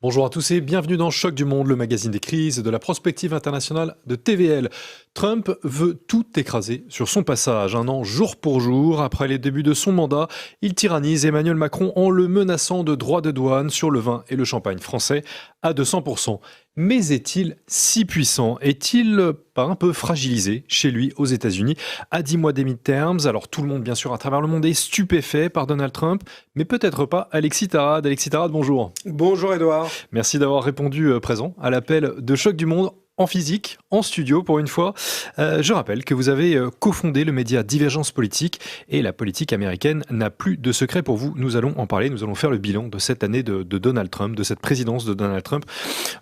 Bonjour à tous et bienvenue dans Choc du Monde, le magazine des crises et de la prospective internationale de TVL. Trump veut tout écraser sur son passage. Un an jour pour jour, après les débuts de son mandat, il tyrannise Emmanuel Macron en le menaçant de droits de douane sur le vin et le champagne français à 200%. Mais est-il si puissant? Est-il pas un peu fragilisé chez lui aux États-Unis à 10 mois des midterms? Alors tout le monde, bien sûr, à travers le monde est stupéfait par Donald Trump, mais peut-être pas Alexis Tarade. Alexis Tarade, bonjour. Bonjour Edouard. Merci d'avoir répondu présent à l'appel de Choc du Monde en physique, en studio pour une fois. Je rappelle que vous avez cofondé le média Divergence Politique et la politique américaine n'a plus de secret pour vous. Nous allons en parler, nous allons faire le bilan de cette année de Donald Trump, de cette présidence de Donald Trump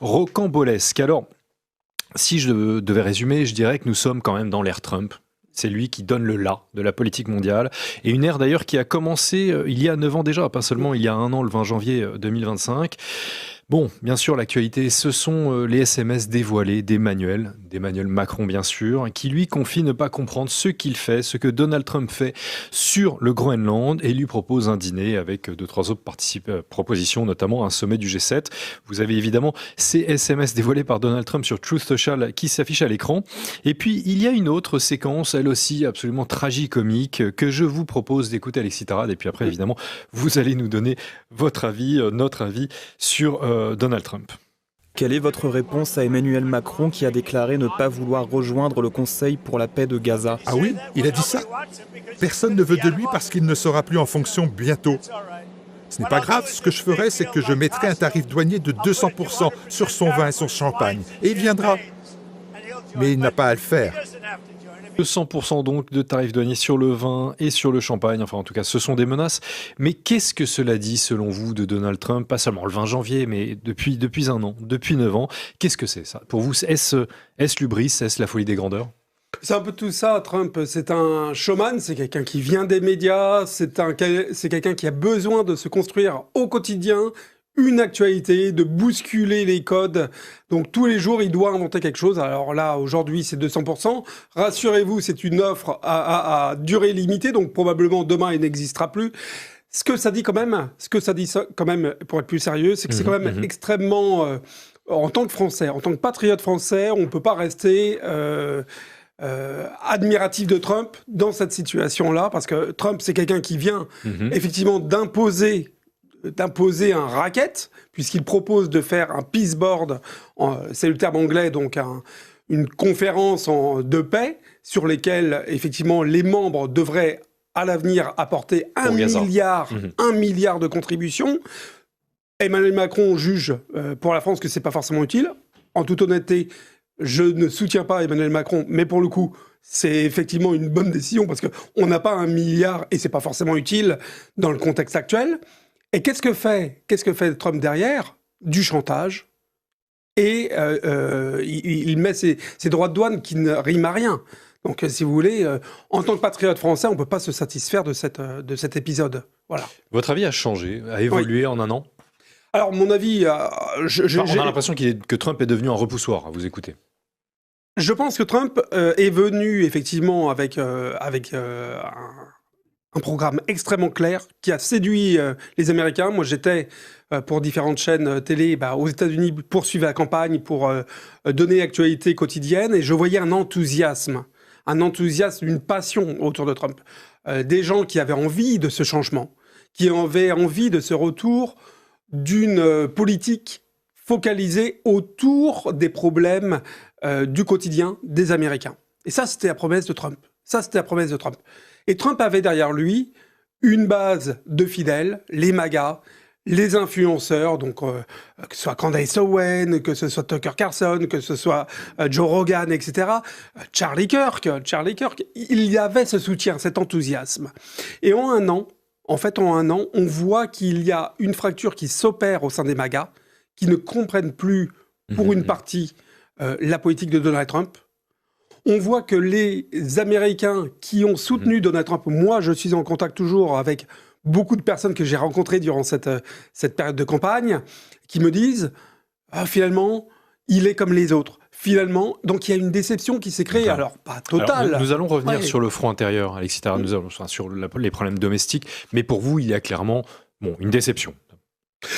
rocambolesque. Alors, si je devais résumer, je dirais que nous sommes quand même dans l'ère Trump. C'est lui qui donne le là de la politique mondiale. Et une ère d'ailleurs qui a commencé il y a 9 ans déjà, pas seulement il y a un an, le 20 janvier 2025. Bon, bien sûr, l'actualité, ce sont les SMS dévoilés d'Emmanuel Macron, bien sûr, qui lui confie ne pas comprendre ce qu'il fait, ce que Donald Trump fait sur le Groenland et lui propose un dîner avec 2-3 autres propositions, notamment un sommet du G7. Vous avez évidemment ces SMS dévoilés par Donald Trump sur Truth Social qui s'affichent à l'écran. Et puis, il y a une autre séquence, elle aussi absolument tragicomique, que je vous propose d'écouter Alexis Tarade. Et puis après, évidemment, vous allez nous donner votre avis, notre avis sur Donald Trump. Quelle est votre réponse à Emmanuel Macron qui a déclaré ne pas vouloir rejoindre le Conseil pour la paix de Gaza? Ah oui, il a dit ça. Personne ne veut de lui parce qu'il ne sera plus en fonction bientôt. Ce n'est pas grave, ce que je ferai, c'est que je mettrai un tarif douanier de 200% sur son vin et son champagne. Et il viendra. Mais il n'a pas à le faire. 200% donc de tarifs douaniers sur le vin et sur le champagne. Enfin, en tout cas, ce sont des menaces. Mais qu'est-ce que cela dit, selon vous, de Donald Trump? Pas seulement le 20 janvier, mais depuis un an, depuis 9 ans. Qu'est-ce que c'est, ça? Pour vous, est-ce l'hubris? Est-ce la folie des grandeurs? C'est un peu tout ça, Trump. C'est un showman, c'est quelqu'un qui vient des médias, c'est quelqu'un qui a besoin de se construire au quotidien une actualité, de bousculer les codes. Donc tous les jours, il doit inventer quelque chose. Alors là, aujourd'hui, c'est 200%. Rassurez-vous, c'est une offre à durée limitée, donc probablement demain, il n'existera plus. Ce que ça dit quand même, pour être plus sérieux, c'est que c'est quand même extrêmement... en tant que Français, en tant que patriote français, on ne peut pas rester... admiratif de Trump dans cette situation-là, parce que Trump, c'est quelqu'un qui vient effectivement d'imposer un racket, puisqu'il propose de faire un peace board, c'est le terme anglais, donc une conférence de paix, sur lesquelles effectivement les membres devraient à l'avenir apporter 1 milliard de contributions. Emmanuel Macron juge pour la France que c'est pas forcément utile. En toute honnêteté, je ne soutiens pas Emmanuel Macron, mais pour le coup, c'est effectivement une bonne décision parce qu'on n'a pas 1 milliard et c'est pas forcément utile dans le contexte actuel. Et qu'est-ce que fait Trump derrière? Du chantage. Et il met ses droits de douane qui ne riment à rien. Donc, si vous voulez, en tant que patriote français, on ne peut pas se satisfaire de cet épisode. Voilà. Votre avis a changé, a évolué en un an? Alors, mon avis... on a l'impression que Trump est devenu un repoussoir, à vous écouter. Je pense que Trump est venu effectivement avec un programme extrêmement clair qui a séduit les Américains. Moi, j'étais pour différentes chaînes télé aux États-Unis pour suivre la campagne, pour donner actualité quotidienne, et je voyais un enthousiasme, une passion autour de Trump. Des gens qui avaient envie de ce changement, qui avaient envie de ce retour d'une politique focalisée autour des problèmes du quotidien des Américains. Et ça, c'était la promesse de Trump. Et Trump avait derrière lui une base de fidèles, les MAGA, les influenceurs, donc que ce soit Candace Owen, que ce soit Tucker Carlson, que ce soit Joe Rogan, etc. Charlie Kirk, il y avait ce soutien, cet enthousiasme. Et en un an, on voit qu'il y a une fracture qui s'opère au sein des MAGA, qui ne comprennent plus, pour une partie, la politique de Donald Trump. On voit que les Américains qui ont soutenu Donald Trump, moi je suis en contact toujours avec beaucoup de personnes que j'ai rencontrées durant cette période de campagne, qui me disent finalement, il est comme les autres. Finalement, donc il y a une déception qui s'est créée, alors pas totale. Alors, nous allons revenir sur le front intérieur, Alexis Tarade, sur les problèmes domestiques, mais pour vous, il y a clairement une déception.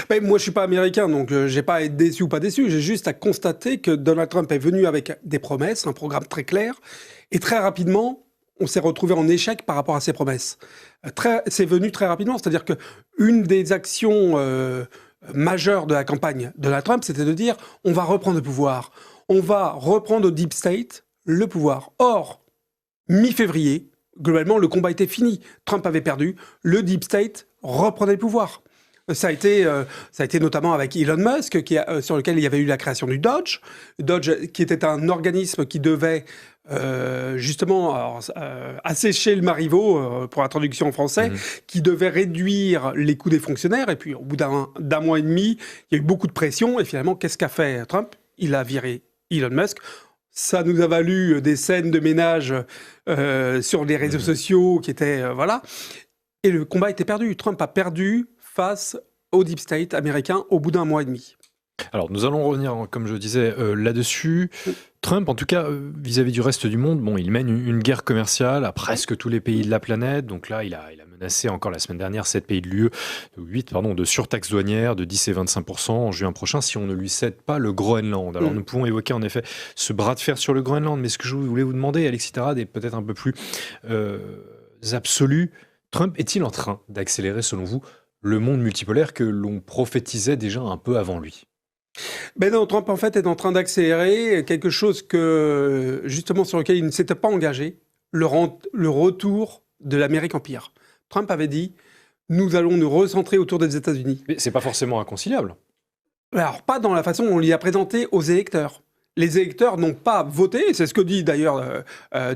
Ben, moi, je suis pas américain, donc j'ai pas à être déçu ou pas déçu. J'ai juste à constater que Donald Trump est venu avec des promesses, un programme très clair, et très rapidement, on s'est retrouvé en échec par rapport à ces promesses. C'est venu très rapidement, c'est-à-dire que une des actions majeures de la campagne de Donald Trump, c'était de dire on va reprendre le pouvoir, on va reprendre au deep state le pouvoir. Or, mi-février, globalement, le combat était fini. Trump avait perdu, le deep state reprenait le pouvoir. Ça a été notamment avec Elon Musk, sur lequel il y avait eu la création du Dodge. Dodge, qui était un organisme qui devait justement assécher le mariveau, pour la traduction en français, qui devait réduire les coûts des fonctionnaires. Et puis, au bout d'un mois et demi, il y a eu beaucoup de pression. Et finalement, qu'est-ce qu'a fait Trump ? Il a viré Elon Musk. Ça nous a valu des scènes de ménage sur les réseaux sociaux qui étaient... voilà. Et le combat était perdu. Trump a perdu face au deep state américain au bout d'un mois et demi. Alors, nous allons revenir, comme je disais, là-dessus. Trump, en tout cas, vis-à-vis du reste du monde, bon, il mène une guerre commerciale à presque tous les pays de la planète. Donc là, il a menacé encore la semaine dernière 7 pays de l'UE, 8 de surtaxe douanière de 10 et 25% en juin prochain si on ne lui cède pas le Groenland. Alors nous pouvons évoquer en effet ce bras de fer sur le Groenland, mais ce que je voulais vous demander, Alexis Tarade, est peut-être un peu plus absolu. Trump est-il en train d'accélérer, selon vous, le monde multipolaire que l'on prophétisait déjà un peu avant lui? Ben non, Trump en fait est en train d'accélérer quelque chose que justement sur lequel il ne s'était pas engagé, le retour de l'Amérique Empire. Trump avait dit nous allons nous recentrer autour des États-Unis. Mais c'est pas forcément inconciliable. Alors pas dans la façon dont on l'y a présenté aux électeurs. Les électeurs n'ont pas voté, c'est ce que dit d'ailleurs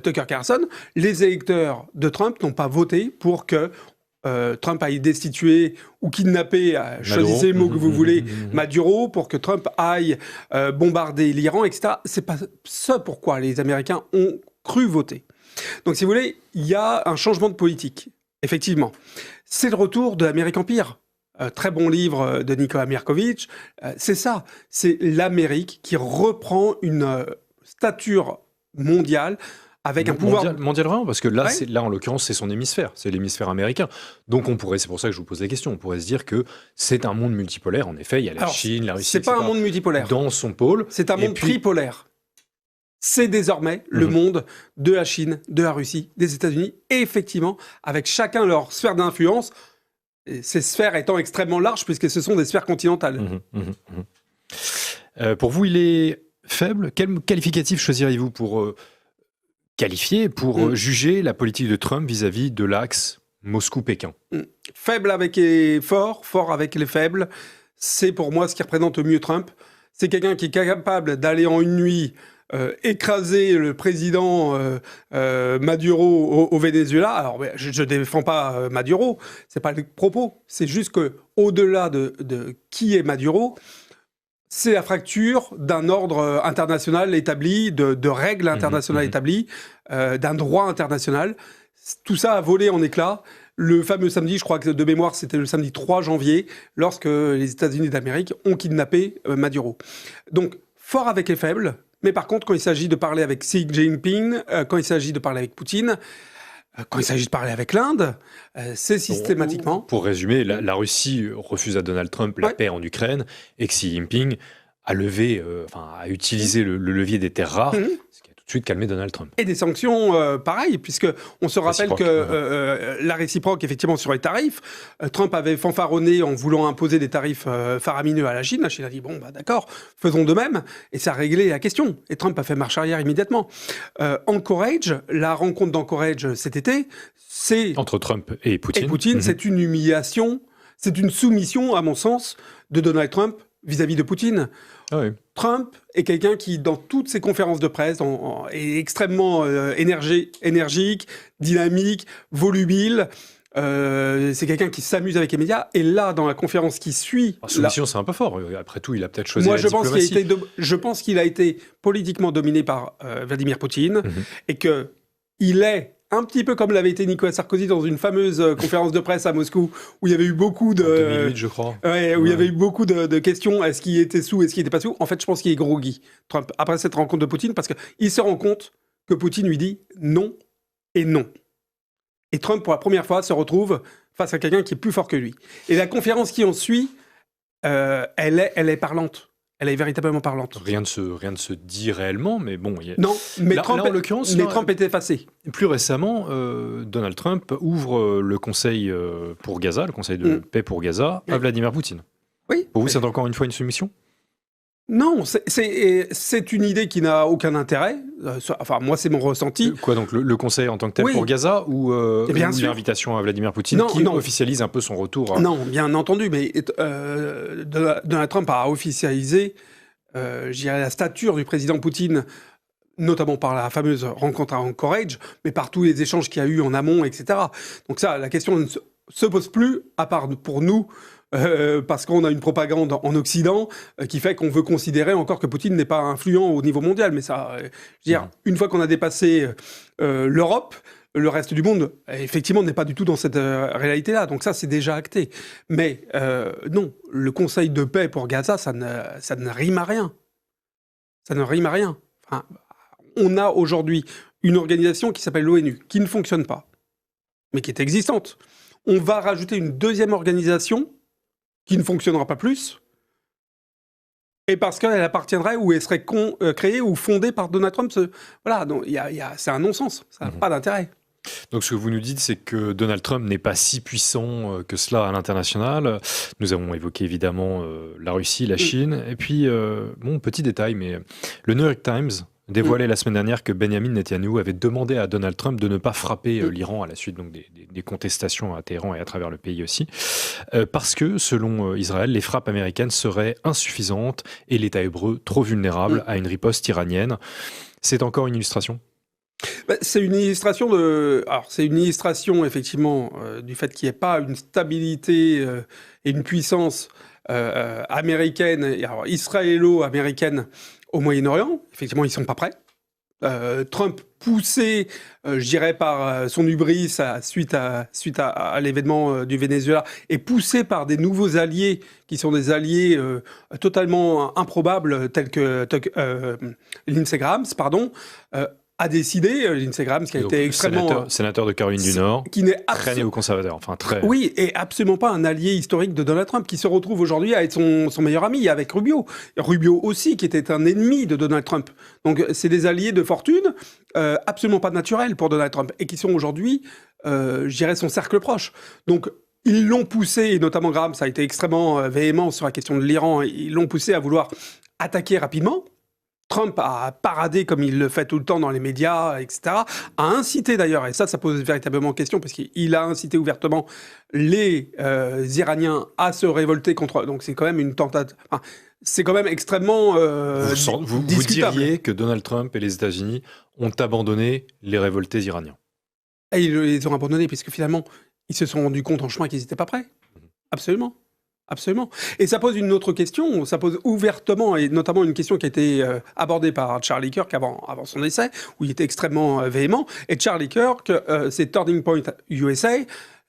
Tucker Carlson. Les électeurs de Trump n'ont pas voté pour que Trump aille destituer ou kidnapper, choisissez le mot que vous voulez, Maduro, pour que Trump aille bombarder l'Iran, etc. C'est pas ce pourquoi les Américains ont cru voter. Donc, si vous voulez, il y a un changement de politique, effectivement. C'est le retour de l'Amérique Empire. Très bon livre de Nicolas Mirkovitch. C'est ça, c'est l'Amérique qui reprend une stature mondiale avec un pouvoir mondial vraiment, parce que là, là en l'occurrence, c'est son hémisphère, c'est l'hémisphère américain. Donc on pourrait, c'est pour ça que je vous pose la question, on pourrait se dire que c'est un monde multipolaire. En effet, il y a la Chine, la Russie, c'est pas un monde multipolaire dans son pôle. C'est un monde tripolaire. C'est désormais le monde de la Chine, de la Russie, des États-Unis, et effectivement, avec chacun leur sphère d'influence, et ces sphères étant extrêmement larges, puisque ce sont des sphères continentales. Pour vous, il est faible. Quel qualificatif choisiriez-vous pour qualifier, pour juger la politique de Trump vis-à-vis de l'axe Moscou-Pékin? Faible avec les forts, fort avec les faibles. C'est pour moi ce qui représente le mieux Trump. C'est quelqu'un qui est capable d'aller en une nuit écraser le président Maduro au Venezuela. Alors, je ne défends pas Maduro, c'est pas le propos. C'est juste que au-delà de qui est Maduro, c'est la fracture d'un ordre international établi, de règles internationales établies, d'un droit international. Tout ça a volé en éclats. Le fameux samedi, je crois que de mémoire, c'était le samedi 3 janvier, lorsque les États-Unis d'Amérique ont kidnappé Maduro. Donc, fort avec les faibles, mais par contre, quand il s'agit de parler avec Xi Jinping, quand il s'agit de parler avec Poutine, quand il s'agit de parler avec l'Inde, c'est systématiquement... Pour résumer, la Russie refuse à Donald Trump la paix en Ukraine, et Xi Jinping a a utilisé le levier des terres rares, ce qui a tout de suite calmé Donald Trump. Et des sanctions pareilles, puisque on se rappelle que la réciproque, effectivement, sur les tarifs, Trump avait fanfaronné en voulant imposer des tarifs faramineux à la Chine. La Chine a dit, bon, d'accord, faisons de même. Et ça a réglé la question. Et Trump a fait marche arrière immédiatement. Anchorage, la rencontre d'Anchorage cet été, c'est... Entre Trump et Poutine. C'est une humiliation, c'est une soumission, à mon sens, de Donald Trump vis-à-vis de Poutine. Ah oui. Trump est quelqu'un qui, dans toutes ses conférences de presse, est extrêmement énergique, dynamique, volubile. C'est quelqu'un qui s'amuse avec les médias. Et là, dans la conférence qui suit... Soumission, c'est un peu fort. Après tout, il a peut-être choisi la diplomatie. Je pense qu'il a été politiquement dominé par Vladimir Poutine et qu'il est un petit peu comme l'avait été Nicolas Sarkozy dans une fameuse conférence de presse à Moscou, où il y avait eu beaucoup de... 2008, je crois. Il y avait eu beaucoup de questions. Est-ce qu'il était sous, est-ce qu'il n'était pas sous? En fait, je pense qu'il est groggy, Trump, après cette rencontre de Poutine, parce qu'il se rend compte que Poutine lui dit non et non. Et Trump, pour la première fois, se retrouve face à quelqu'un qui est plus fort que lui. Et la conférence qui en suit elle est parlante. Elle est véritablement parlante. Rien ne se dit réellement, mais bon... Non, mais là, Trump, en l'occurrence, Trump est effacé. Plus récemment, Donald Trump ouvre le conseil pour Gaza, le conseil de paix pour Gaza, à Vladimir Poutine. Oui. Pour vous, c'est encore une fois une soumission ? Non, c'est une idée qui n'a aucun intérêt. Enfin, moi, c'est mon ressenti. Quoi, donc le conseil en tant que tel pour Gaza ou l'invitation à Vladimir Poutine qui officialise un peu son retour Non, bien entendu, mais Donald Trump a officialisé la stature du président Poutine, notamment par la fameuse rencontre à Anchorage, mais par tous les échanges qu'il y a eu en amont, etc. Donc ça, la question ne se pose plus, à part pour nous, parce qu'on a une propagande en Occident qui fait qu'on veut considérer encore que Poutine n'est pas influent au niveau mondial. Mais ça, je veux dire, une fois qu'on a dépassé l'Europe, le reste du monde, effectivement, n'est pas du tout dans cette réalité-là. Donc ça, c'est déjà acté. Mais non, le Conseil de paix pour Gaza, ça ne rime à rien. Ça ne rime à rien. Enfin, on a aujourd'hui une organisation qui s'appelle l'ONU, qui ne fonctionne pas, mais qui est existante. On va rajouter une deuxième organisation qui ne fonctionnera pas plus, et parce qu'elle appartiendrait ou elle serait créée ou fondée par Donald Trump. Voilà, donc c'est un non-sens, ça n'a pas d'intérêt. Donc ce que vous nous dites, c'est que Donald Trump n'est pas si puissant que cela à l'international. Nous avons évoqué évidemment la Russie, la Chine, et puis, petit détail, mais le New York Times dévoilé la semaine dernière que Benjamin Netanyahou avait demandé à Donald Trump de ne pas frapper l'Iran à la suite donc, des contestations à Téhéran et à travers le pays aussi, parce que, selon Israël, les frappes américaines seraient insuffisantes et l'État hébreu trop vulnérable à une riposte iranienne. C'est encore une illustration ? C'est une illustration effectivement du fait qu'il n'y ait pas une stabilité et une puissance américaine, alors israélo-américaine au Moyen-Orient. Effectivement, ils ne sont pas prêts. Trump, poussé, je dirais, par son hubris suite à l'événement du Venezuela, et poussé par des nouveaux alliés qui sont des alliés totalement improbables, tels que Lindsey Graham, a décidé, Lindsey Graham, qui a été extrêmement... Sénateur de Caroline du Nord, qui n'est très néo-conservateur, enfin très... Oui, et absolument pas un allié historique de Donald Trump, qui se retrouve aujourd'hui à être son meilleur ami, avec Rubio. Rubio aussi, qui était un ennemi de Donald Trump. Donc c'est des alliés de fortune, absolument pas naturels pour Donald Trump, et qui sont aujourd'hui, je dirais, son cercle proche. Donc ils l'ont poussé, et notamment Graham, ça a été extrêmement véhément sur la question de l'Iran, ils l'ont poussé à vouloir attaquer rapidement. Trump a paradé, comme il le fait tout le temps dans les médias, etc., a incité d'ailleurs, et ça pose véritablement question, parce qu'il a incité ouvertement les Iraniens à se révolter contre... Donc c'est quand même une tentative... Enfin, c'est quand même extrêmement vous diriez que Donald Trump et les États-Unis ont abandonné les révoltés iraniens ? Et ils les ont abandonnés, puisque finalement, ils se sont rendus compte en chemin qu'ils n'étaient pas prêts. Absolument. Absolument. Et ça pose une autre question, ça pose ouvertement, et notamment une question qui a été abordée par Charlie Kirk avant son décès, où il était extrêmement véhément. Et Charlie Kirk, c'est Turning Point USA,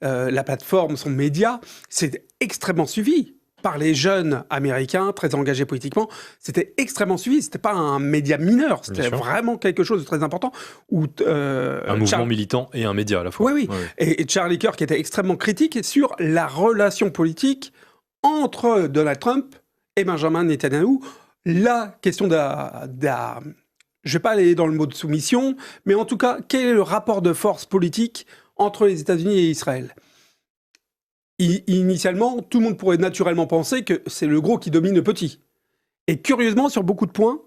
la plateforme, son média, c'est extrêmement suivi par les jeunes américains, très engagés politiquement. C'était extrêmement suivi, c'était pas un média mineur, c'était vraiment quelque chose de très important. Un mouvement militant et un média à la fois. Oui. Et Charlie Kirk était extrêmement critique sur la relation politique entre Donald Trump et Benjamin Netanyahou. La question je ne vais pas aller dans le mot de soumission, mais en tout cas, quel est le rapport de force politique entre les États-Unis et Israël ? Initialement, tout le monde pourrait naturellement penser que c'est le gros qui domine le petit. Et curieusement, sur beaucoup de points,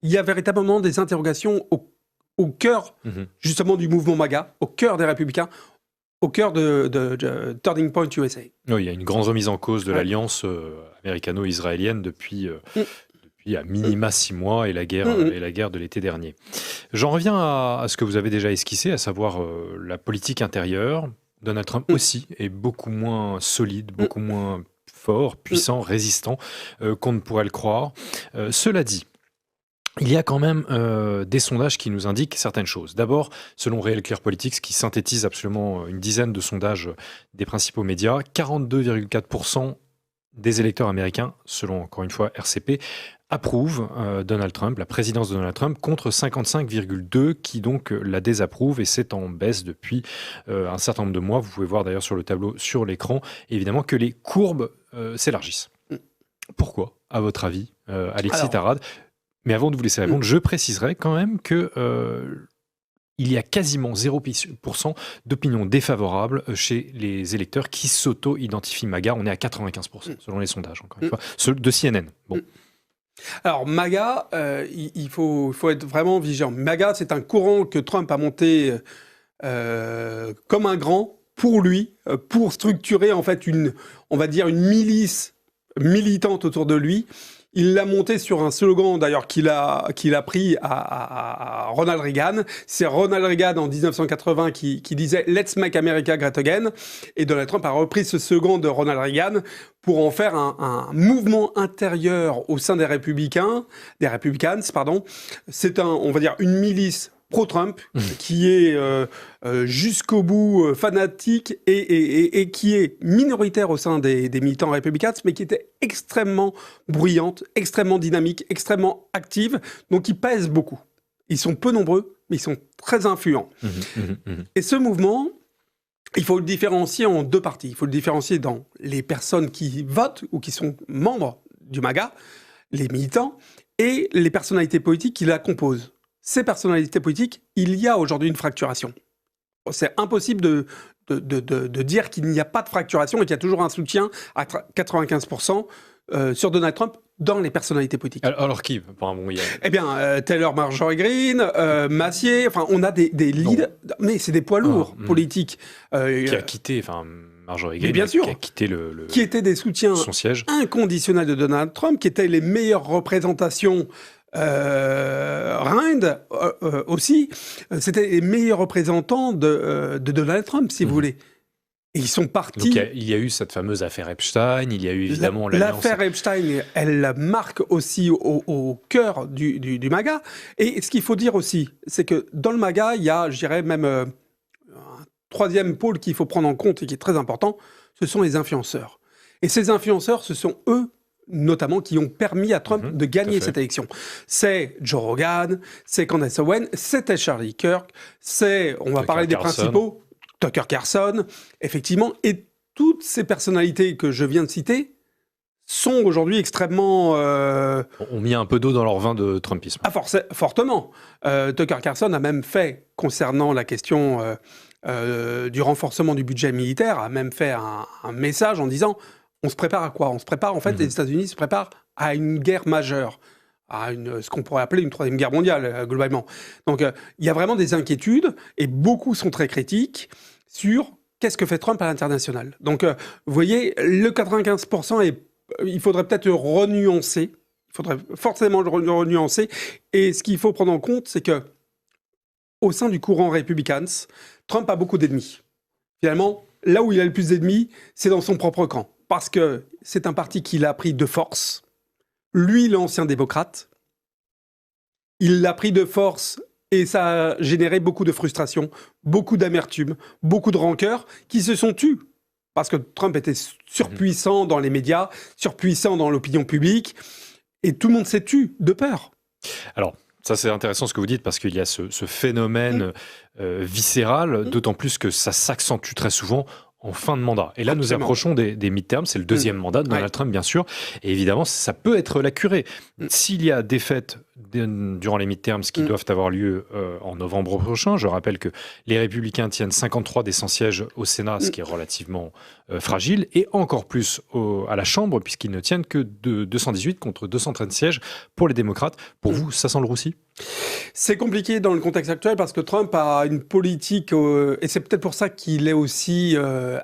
il y a véritablement des interrogations au cœur, justement, du mouvement MAGA, au cœur des Républicains, au cœur de Turning Point USA. Oui, il y a une grande remise en cause de l'alliance américano-israélienne depuis à minima 6 mois et la guerre de l'été dernier. J'en reviens à ce que vous avez déjà esquissé, à savoir la politique intérieure. Donald Trump aussi est beaucoup moins solide, beaucoup moins fort, puissant, résistant qu'on ne pourrait le croire. Cela dit, il y a quand même des sondages qui nous indiquent certaines choses. D'abord, selon Real Clear Politics, qui synthétise absolument une dizaine de sondages des principaux médias, 42,4% des électeurs américains, selon encore une fois RCP, approuvent Donald Trump, la présidence de Donald Trump, contre 55,2% qui donc la désapprouvent, et c'est en baisse depuis un certain nombre de mois. Vous pouvez voir d'ailleurs sur le tableau sur l'écran, évidemment, que les courbes s'élargissent. Pourquoi, à votre avis, Alexis Alors, Tarade? Mais avant de vous laisser répondre, je préciserai quand même que il y a quasiment 0% d'opinion défavorable chez les électeurs qui s'auto-identifient MAGA. On est à 95% selon les sondages, encore une fois, ceux de CNN. Bon. Alors, MAGA, il faut être vraiment vigilant. MAGA, c'est un courant que Trump a monté comme un grand pour lui, pour structurer en fait on va dire une milice militante autour de lui. Il l'a monté sur un slogan d'ailleurs qu'il a pris à Ronald Reagan. C'est Ronald Reagan en 1980 qui disait Let's make America great again. Et Donald Trump a repris ce slogan de Ronald Reagan pour en faire un mouvement intérieur au sein des Republicans, pardon. C'est on va dire une milice pro-Trump, qui est jusqu'au bout fanatique et qui est minoritaire au sein des militants républicains, mais qui était extrêmement bruyante, extrêmement dynamique, extrêmement active, donc ils pèsent beaucoup. Ils sont peu nombreux, mais ils sont très influents. Et ce mouvement, il faut le différencier en deux parties. Il faut le différencier dans les personnes qui votent ou qui sont membres du MAGA, les militants, et les personnalités politiques qui la composent. Ces personnalités politiques, il y a aujourd'hui une fracturation. C'est impossible de dire qu'il n'y a pas de fracturation et qu'il y a toujours un soutien à 95% sur Donald Trump dans les personnalités politiques. Alors qui Eh bien, Taylor Marjorie Greene, Massier, enfin, on a des leaders, mais c'est des poids lourds politiques. Qui a quitté, Marjorie Greene, bien sûr, qui a quitté qui étaient des soutiens son siège inconditionnels de Donald Trump, qui étaient les meilleures représentations. Rand aussi, c'était les meilleurs représentants de Donald Trump, si vous voulez. Et ils sont partis. Donc il y a eu cette fameuse affaire Epstein, il y a eu évidemment l'affaire Epstein, elle marque aussi au cœur du MAGA. Et ce qu'il faut dire aussi, c'est que dans le MAGA, il y a, je dirais même, un troisième pôle qu'il faut prendre en compte et qui est très important, ce sont les influenceurs. Et ces influenceurs, ce sont eux notamment, qui ont permis à Trump de gagner cette élection. C'est Joe Rogan, c'est Candace Owen, c'était Charlie Kirk, on va parler des principaux, Tucker Carlson, effectivement, et toutes ces personnalités que je viens de citer sont aujourd'hui extrêmement... ont mis un peu d'eau dans leur vin de Trumpisme. Fortement. Tucker Carlson a même fait, concernant la question du renforcement du budget militaire, a même fait un message en disant... On se prépare à quoi? On se prépare, en fait, les États-Unis se préparent à une guerre majeure, à ce qu'on pourrait appeler une troisième guerre mondiale, globalement. Donc, il y a vraiment des inquiétudes, et beaucoup sont très critiques sur qu'est-ce que fait Trump à l'international. Donc, vous voyez, le 95%, il faudrait peut-être le renuancer. Il faudrait forcément le renuancer. Et ce qu'il faut prendre en compte, c'est que au sein du courant républicain, Trump a beaucoup d'ennemis. Finalement, là où il a le plus d'ennemis, c'est dans son propre camp. Parce que c'est un parti qu'il a pris de force. Lui, l'ancien démocrate, il l'a pris de force et ça a généré beaucoup de frustration, beaucoup d'amertume, beaucoup de rancœur qui se sont tus. Parce que Trump était surpuissant dans les médias, surpuissant dans l'opinion publique, et tout le monde s'est tu de peur. Alors, ça c'est intéressant ce que vous dites, parce qu'il y a ce phénomène viscéral, d'autant plus que ça s'accentue très souvent en fin de mandat. Et là, nous approchons des midterms, c'est le deuxième mandat de Donald Trump, bien sûr. Et évidemment, ça peut être la curée. S'il y a défaite durant les midterms qui doivent avoir lieu en novembre prochain, je rappelle que les Républicains tiennent 53 des 100 sièges au Sénat, ce qui est relativement fragile, et encore plus à la Chambre, puisqu'ils ne tiennent que de 218 contre 213 sièges pour les démocrates. Pour vous, ça sent le roussi? C'est compliqué dans le contexte actuel parce que Trump a une politique, et c'est peut-être pour ça qu'il est aussi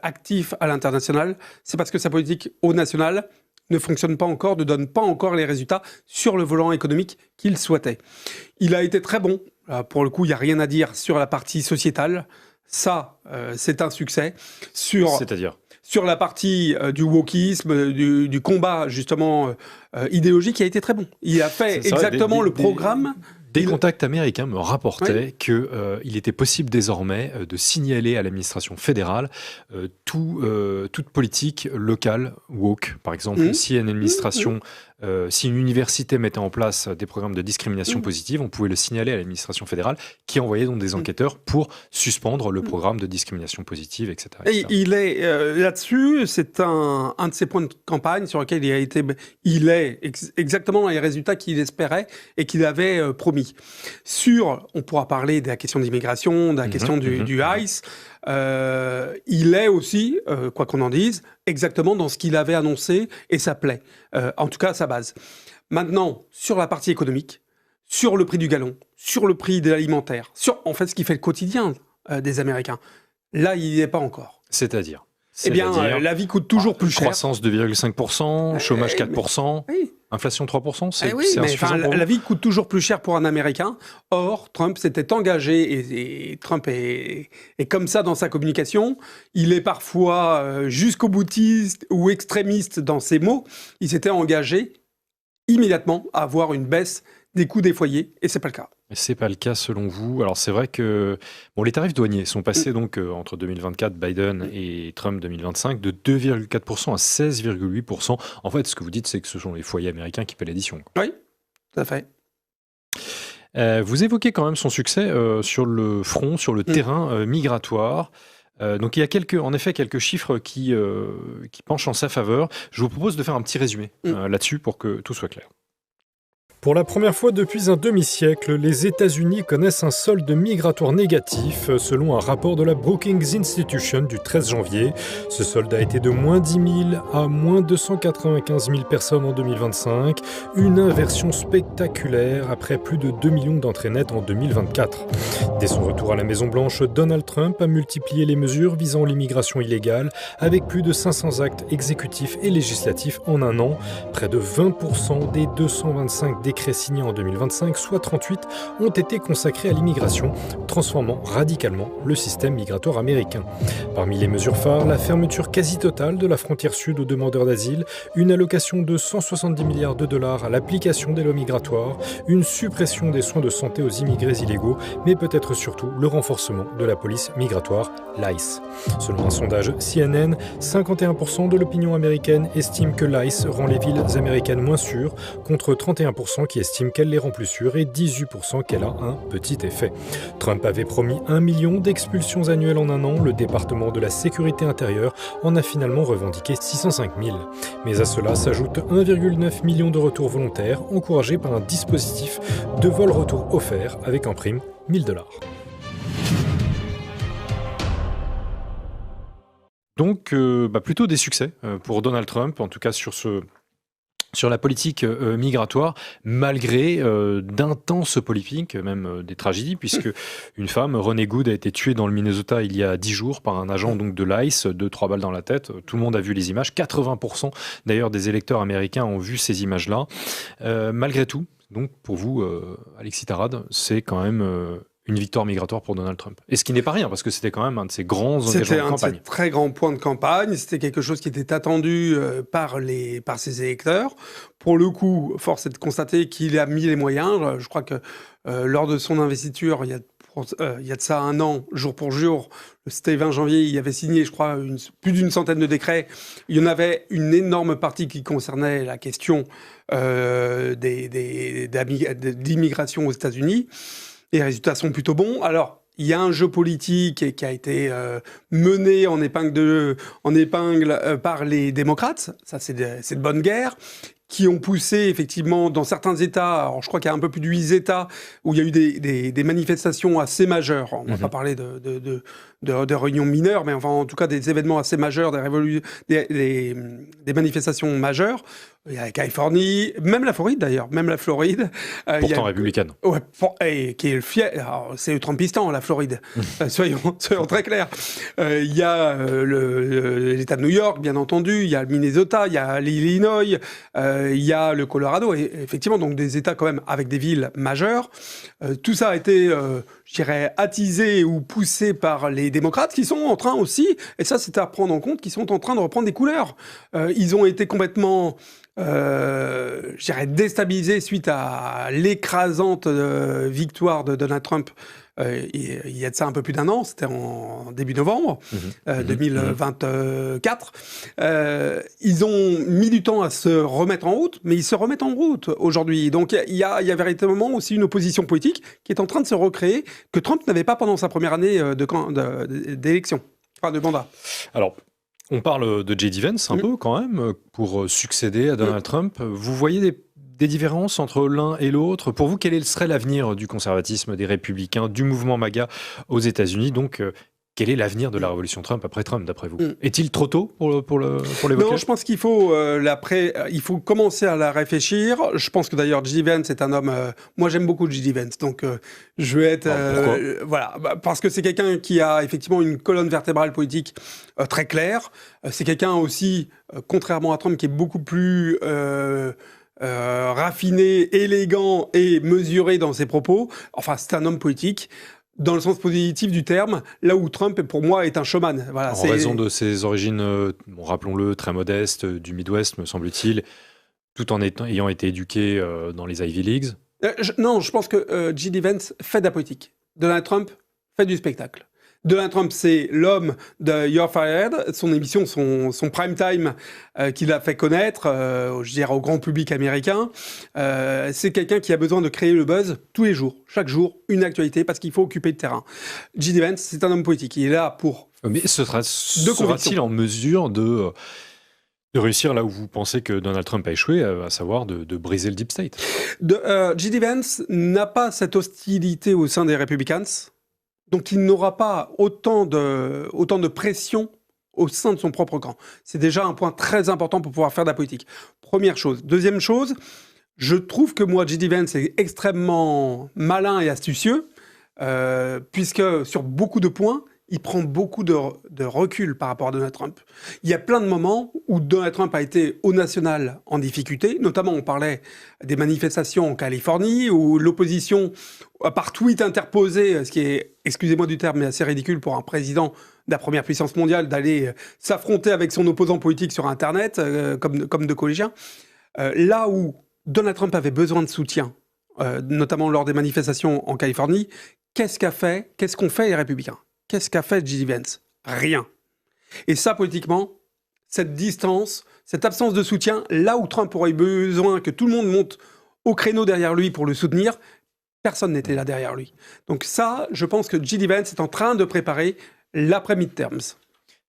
actif à l'international, c'est parce que sa politique au national ne fonctionne pas encore, ne donne pas encore les résultats sur le volant économique qu'il souhaitait. Il a été très bon, pour le coup il n'y a rien à dire sur la partie sociétale, ça c'est un succès. C'est-à-dire sur la partie du wokisme, du combat justement idéologique, il a été très bon. Il a fait exactement le programme... Des contacts américains me rapportaient qu'il était possible désormais de signaler à l'administration fédérale toute politique locale woke. Par exemple, si une administration si une université mettait en place des programmes de discrimination positive, on pouvait le signaler à l'administration fédérale qui envoyait donc des enquêteurs pour suspendre le programme de discrimination positive, etc. Et il est là-dessus, c'est un de ses points de campagne sur lequel il est exactement dans les résultats qu'il espérait et qu'il avait promis. On pourra parler de la question d'immigration, de la question du ICE. Il est aussi, quoi qu'on en dise, exactement dans ce qu'il avait annoncé et ça plaît. En tout cas, à sa base. Maintenant, sur la partie économique, sur le prix du gallon, sur le prix de l'alimentaire, sur en fait ce qui fait le quotidien des Américains, là, il n'y est pas encore. C'est-à-dire Eh bien, la vie coûte toujours plus cher. Croissance de 2,5%, chômage 4%, oui. Inflation 3%, c'est mais insuffisant pour vous ? la vie coûte toujours plus cher pour un Américain. Or, Trump s'était engagé, et Trump est comme ça dans sa communication. Il est parfois jusqu'au boutiste ou extrémiste dans ses mots. Il s'était engagé immédiatement à avoir une baisse des coûts des foyers, et c'est pas le cas. Et c'est pas le cas selon vous. Alors c'est vrai que les tarifs douaniers sont passés donc entre 2024 Biden et Trump 2025 de 2,4% à 16,8%. En fait, ce que vous dites, c'est que ce sont les foyers américains qui paient l'addition. Oui, tout à fait. Vous évoquez quand même son succès sur le front, sur le terrain migratoire. Donc il y a en effet quelques chiffres qui penchent en sa faveur. Je vous propose de faire un petit résumé là-dessus pour que tout soit clair. Pour la première fois depuis un demi-siècle, les États-Unis connaissent un solde migratoire négatif, selon un rapport de la Brookings Institution du 13 janvier. Ce solde a été de moins 10 000 à moins 295 000 personnes en 2025, une inversion spectaculaire après plus de 2 millions d'entrées nettes en 2024. Dès son retour à la Maison-Blanche, Donald Trump a multiplié les mesures visant l'immigration illégale, avec plus de 500 actes exécutifs et législatifs en un an. Près de 20% des 225 décrets signés en 2025, soit 38, ont été consacrés à l'immigration, transformant radicalement le système migratoire américain. Parmi les mesures phares, la fermeture quasi totale de la frontière sud aux demandeurs d'asile, une allocation de 170 milliards de dollars à l'application des lois migratoires, une suppression des soins de santé aux immigrés illégaux, mais peut-être surtout le renforcement de la police migratoire, l'ICE. Selon un sondage CNN, 51% de l'opinion américaine estime que l'ICE rend les villes américaines moins sûres, contre 31% qui estiment qu'elle les rend plus sûres et 18% qu'elle a un petit effet. Trump avait promis 1 million d'expulsions annuelles en un an. Le département de la sécurité intérieure en a finalement revendiqué 605 000. Mais à cela s'ajoute 1,9 million de retours volontaires, encouragés par un dispositif de vol-retour offert avec en prime $1 000. Donc, plutôt des succès pour Donald Trump, en tout cas sur la politique migratoire, malgré d'intenses polémiques, même des tragédies, puisque une femme, Renee Good, a été tuée dans le Minnesota il y a 10 jours par un agent donc de l'ICE, 2-3 balles dans la tête. Tout le monde a vu les images. 80% d'ailleurs des électeurs américains ont vu ces images-là. Malgré tout, donc pour vous, Alexis Tarade, c'est quand même une victoire migratoire pour Donald Trump. Et ce qui n'est pas rien, parce que c'était quand même un de ses grands engagements de campagne. C'était un de ses très grands points de campagne. C'était quelque chose qui était attendu par ses électeurs. Pour le coup, force est de constater qu'il a mis les moyens. Je crois que lors de son investiture, il y a de ça un an, jour pour jour, c'était 20 janvier, il avait signé, je crois, plus d'une centaine de décrets. Il y en avait une énorme partie qui concernait la question d'immigration aux États-Unis. Les résultats sont plutôt bons. Alors, il y a un jeu politique qui a été mené en épingle par les démocrates. Ça, c'est de bonne guerre, qui ont poussé effectivement dans certains États. Alors, je crois qu'il y a un peu plus de 8 États où il y a eu des manifestations assez majeures. On ne va pas parler de réunions mineures, mais enfin, en tout cas, des événements assez majeurs, des manifestations majeures. Il y a la Californie, même la Floride d'ailleurs, Pourtant républicaine. Ouais, et qui est le fier. Alors, c'est le Trumpistan, la Floride. Soyons très clairs. Il y a l'État de New York, bien entendu. Il y a le Minnesota, il y a l'Illinois, il y a le Colorado. Et effectivement, donc des États quand même avec des villes majeures. Tout ça a été, je dirais, attisé ou poussé par les démocrates qui sont en train aussi, et ça c'est à prendre en compte, qui sont en train de reprendre des couleurs. Ils ont été complètement je dirais déstabilisés suite à l'écrasante victoire de Donald Trump il y a de ça un peu plus d'1 an, c'était en début novembre 2024. Ils ont mis du temps à se remettre en route, mais ils se remettent en route aujourd'hui. Donc il y a véritablement aussi une opposition politique qui est en train de se recréer, que Trump n'avait pas pendant sa première année d'élection, enfin de mandat. Alors, on parle de J.D. Vance un peu quand même, pour succéder à Donald Trump. Vous voyez des différences entre l'un et l'autre? Pour vous, quel serait l'avenir du conservatisme, des républicains, du mouvement MAGA aux États-Unis? Donc, quel est l'avenir de la révolution Trump après Trump, d'après vous? Est-il trop tôt pour l'évoquer? Non, je pense qu'il faut il faut commencer à la réfléchir. Je pense que d'ailleurs J.D. Vance est un homme. Moi, j'aime beaucoup J.D. Vance, donc je vais être. Voilà, parce que c'est quelqu'un qui a effectivement une colonne vertébrale politique très claire. C'est quelqu'un aussi, contrairement à Trump, qui est beaucoup plus raffiné, élégant et mesuré dans ses propos. Enfin, c'est un homme politique. Dans le sens positif du terme, là où Trump, pour moi, est un showman. Voilà, en raison de ses origines, rappelons-le, très modestes, du Midwest, me semble-t-il, tout en ayant été éduqué dans les Ivy Leagues. Non, je pense que J.D. Vance fait de la politique. Donald Trump fait du spectacle. Donald Trump, c'est l'homme de You're Fired, son émission, son prime time qu'il a fait connaître, je dirais au grand public américain. C'est quelqu'un qui a besoin de créer le buzz tous les jours, chaque jour, une actualité, parce qu'il faut occuper le terrain. J.D. Vance, c'est un homme politique. Il est là pour... Mais sera-t-il en mesure de réussir là où vous pensez que Donald Trump a échoué, à savoir de briser le deep state? J.D. Vance n'a pas cette hostilité au sein des Republicans. Donc il n'aura pas autant de pression au sein de son propre camp. C'est déjà un point très important pour pouvoir faire de la politique. Première chose. Deuxième chose, je trouve que moi, J.D. Vance est extrêmement malin et astucieux, puisque sur beaucoup de points, il prend beaucoup de recul par rapport à Donald Trump. Il y a plein de moments où Donald Trump a été au national en difficulté, notamment on parlait des manifestations en Californie, où l'opposition, par tweet interposé, ce qui est, excusez-moi du terme, mais assez ridicule pour un président de la première puissance mondiale, d'aller s'affronter avec son opposant politique sur Internet, comme de collégiens. Là où Donald Trump avait besoin de soutien, notamment lors des manifestations en Californie, qu'est-ce qu'ont fait les Républicains? Qu'est-ce qu'a fait J.D. Vance? Rien. Et ça, politiquement, cette distance, cette absence de soutien, là où Trump aurait besoin que tout le monde monte au créneau derrière lui pour le soutenir, personne n'était là derrière lui. Donc ça, je pense que J.D. Vance est en train de préparer l'après-midterms.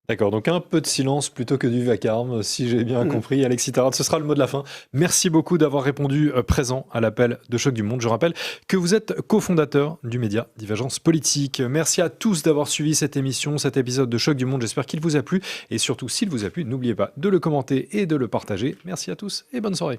D'accord, donc un peu de silence plutôt que du vacarme, si j'ai bien compris. Alexis Tarade, ce sera le mot de la fin. Merci beaucoup d'avoir répondu présent à l'appel de Choc du Monde. Je rappelle que vous êtes cofondateur du média Divergence Politique. Merci à tous d'avoir suivi cette émission, cet épisode de Choc du Monde. J'espère qu'il vous a plu. Et surtout, s'il vous a plu, n'oubliez pas de le commenter et de le partager. Merci à tous et bonne soirée.